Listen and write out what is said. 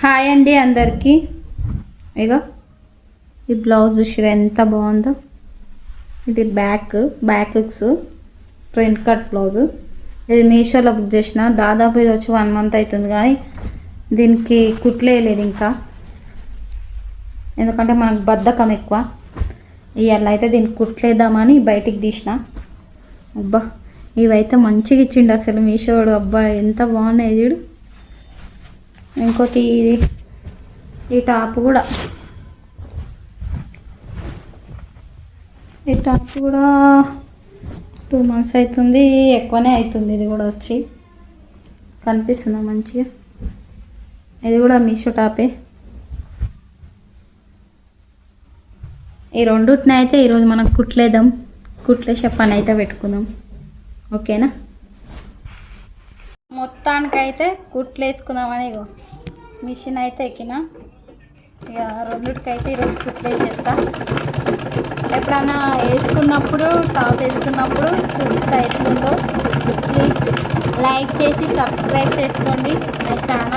Hi అండి అందరికీ. ఇగో ఈ బ్లౌజ్ చూసిరా ఎంత బాగుందో. ఇది బ్యాక్స్ ప్రింట్ కట్ బ్లౌజు. ఇది మీషోలో బుక్ చేసిన. దాదాపు ఇది వచ్చి 1 మంత్ అవుతుంది, కానీ దీనికి కుట్లేయలేదు ఇంకా, ఎందుకంటే మనకు బద్ధకం ఎక్కువ. ఇవాళ అయితే దీనికి కుట్లేద్దామని బయటికి తీసిన. అబ్బా ఇవైతే మంచిగా ఇచ్చిండు అసలు మీషోడు. అబ్బా ఎంత బాగున్నాయి చూడు. ఇంకోటి ఇది ఈ టాప్ కూడా 2 మంత్స్ అవుతుంది, ఎక్కువనే అవుతుంది. ఇది కూడా వచ్చి కనిపిస్తుందా మంచిగా. ఇది కూడా మీషో టాపే. ఈ రెండుటిని అయితే ఈరోజు మనం కుట్లేసే పని అయితే పెట్టుకుందాం, ఓకేనా. మొత్తానికైతే కుట్లేసుకుందామని ఇగో మిషన్ అయితే ఎక్కిన. ఇక రెండుటికైతే ఈరోజు కుట్లేసేస్తా. ఎప్పుడైనా వేసుకున్నప్పుడు టాప్ వేసుకున్నప్పుడు చూపిస్తా ఎట్లుందో. ప్లీజ్ లైక్ చేసి సబ్స్క్రైబ్ చేసుకోండి నా ఛానల్.